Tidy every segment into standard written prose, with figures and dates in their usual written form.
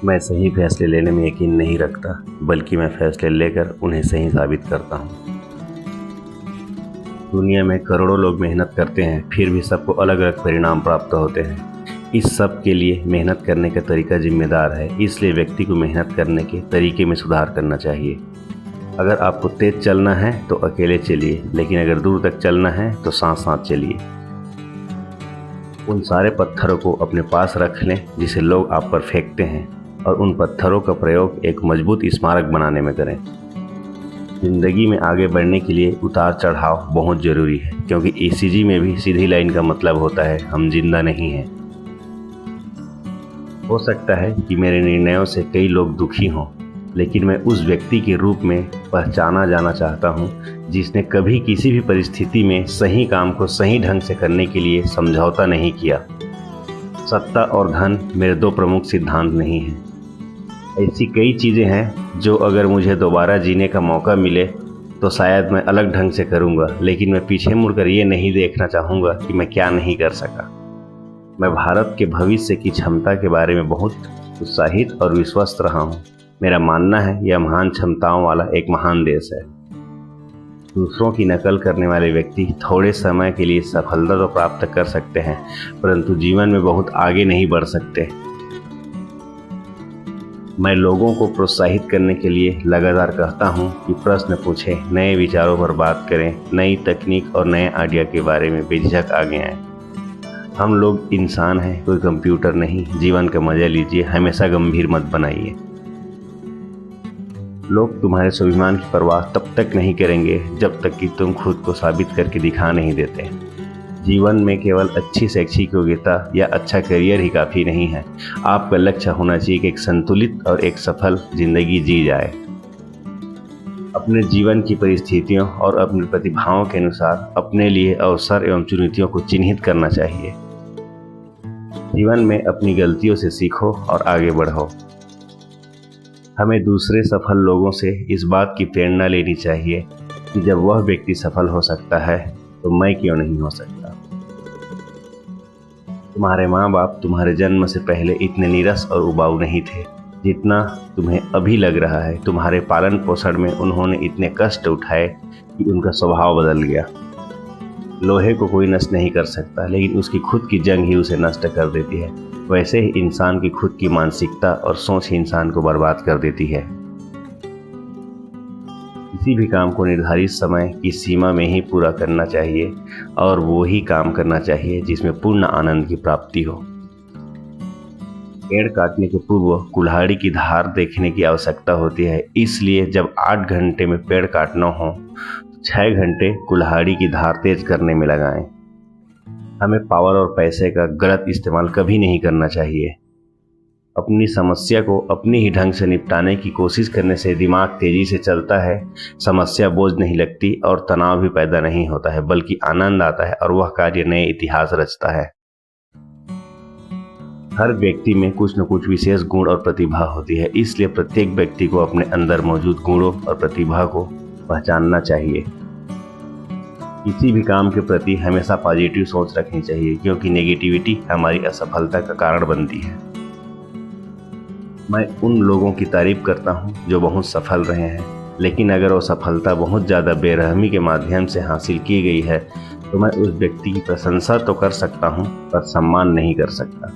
मैं सही फैसले लेने में यकीन नहीं रखता, बल्कि मैं फैसले लेकर उन्हें सही साबित करता हूँ। दुनिया में करोड़ों लोग मेहनत करते हैं, फिर भी सबको अलग अलग परिणाम प्राप्त होते हैं। इस सब के लिए मेहनत करने का तरीका जिम्मेदार है, इसलिए व्यक्ति को मेहनत करने के तरीके में सुधार करना चाहिए। अगर आपको तेज चलना है तो अकेले चलिए, लेकिन अगर दूर तक चलना है तो साथ साथ चलिए। उन सारे पत्थरों को अपने पास रख लें जिसे लोग आप पर फेंकते हैं, और उन पत्थरों का प्रयोग एक मजबूत स्मारक बनाने में करें। जिंदगी में आगे बढ़ने के लिए उतार चढ़ाव बहुत ज़रूरी है, क्योंकि ईसीजी में भी सीधी लाइन का मतलब होता है हम जिंदा नहीं हैं। हो सकता है कि मेरे निर्णयों से कई लोग दुखी हों, लेकिन मैं उस व्यक्ति के रूप में पहचाना जाना चाहता हूं जिसने कभी किसी भी परिस्थिति में सही काम को सही ढंग से करने के लिए समझौता नहीं किया। सत्ता और धन मेरे दो प्रमुख सिद्धांत नहीं हैं। ऐसी कई चीज़ें हैं जो अगर मुझे दोबारा जीने का मौका मिले तो शायद मैं अलग ढंग से करूंगा, लेकिन मैं पीछे मुड़कर ये नहीं देखना चाहूँगा कि मैं क्या नहीं कर सका। मैं भारत के भविष्य की क्षमता के बारे में बहुत उत्साहित और विश्वस्त रहा हूँ। मेरा मानना है यह महान क्षमताओं वाला एक महान देश है। दूसरों की नकल करने वाले व्यक्ति थोड़े समय के लिए सफलता तो प्राप्त कर सकते हैं, परंतु जीवन में बहुत आगे नहीं बढ़ सकते। मैं लोगों को प्रोत्साहित करने के लिए लगातार कहता हूं कि प्रश्न पूछें, नए विचारों पर बात करें, नई तकनीक और नए आइडिया के बारे में बेझिझक आगे आएं। हम लोग इंसान हैं, कोई कंप्यूटर नहीं। जीवन का मजा लीजिए, हमेशा गंभीर मत बनाइए। लोग तुम्हारे स्वाभिमान की परवाह तब तक नहीं करेंगे जब तक कि तुम खुद को साबित करके दिखा नहीं देते। जीवन में केवल अच्छी शैक्षिक योग्यता या अच्छा करियर ही काफ़ी नहीं है। आपका लक्ष्य होना चाहिए कि एक संतुलित और एक सफल जिंदगी जी जाए। अपने जीवन की परिस्थितियों और अपनी प्रतिभाओं के अनुसार अपने लिए अवसर एवं चुनौतियों को चिन्हित करना चाहिए। जीवन में अपनी गलतियों से सीखो और आगे बढ़ो। हमें दूसरे सफल लोगों से इस बात की प्रेरणा लेनी चाहिए कि जब वह व्यक्ति सफल हो सकता है तो मैं क्यों नहीं हो सकता। तुम्हारे माँ बाप तुम्हारे जन्म से पहले इतने नीरस और उबाऊ नहीं थे जितना तुम्हें अभी लग रहा है। तुम्हारे पालन पोषण में उन्होंने इतने कष्ट उठाए कि उनका स्वभाव बदल गया। लोहे को कोई नष्ट नहीं कर सकता, लेकिन उसकी खुद की जंग ही उसे नष्ट कर देती है। वैसे ही इंसान की खुद की मानसिकता और सोच ही इंसान को बर्बाद कर देती है। किसी भी काम को निर्धारित समय की सीमा में ही पूरा करना चाहिए, और वो ही काम करना चाहिए जिसमें पूर्ण आनंद की प्राप्ति हो। पेड़ काटने के पूर्व कुल्हाड़ी की धार देखने की आवश्यकता होती है, इसलिए जब 8 घंटे में पेड़ काटना हो तो 6 घंटे कुल्हाड़ी की धार तेज करने में लगाएं। हमें पावर और पैसे का गलत इस्तेमाल कभी नहीं करना चाहिए। अपनी समस्या को अपनी ही ढंग से निपटाने की कोशिश करने से दिमाग तेजी से चलता है, समस्या बोझ नहीं लगती और तनाव भी पैदा नहीं होता है, बल्कि आनंद आता है और वह कार्य नए इतिहास रचता है। हर व्यक्ति में कुछ न कुछ विशेष गुण और प्रतिभा होती है, इसलिए प्रत्येक व्यक्ति को अपने अंदर मौजूद गुणों और प्रतिभा को पहचानना चाहिए। किसी भी काम के प्रति हमेशा पॉजिटिव सोच रखनी चाहिए, क्योंकि नेगेटिविटी हमारी असफलता का कारण बनती है। मैं उन लोगों की तारीफ करता हूं जो बहुत सफल रहे हैं, लेकिन अगर वो सफलता बहुत ज़्यादा बेरहमी के माध्यम से हासिल की गई है तो मैं उस व्यक्ति की प्रशंसा तो कर सकता हूं, पर सम्मान नहीं कर सकता।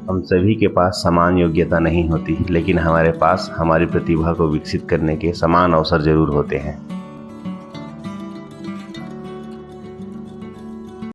हम सभी के पास समान योग्यता नहीं होती, लेकिन हमारे पास हमारी प्रतिभा को विकसित करने के समान अवसर जरूर होते हैं।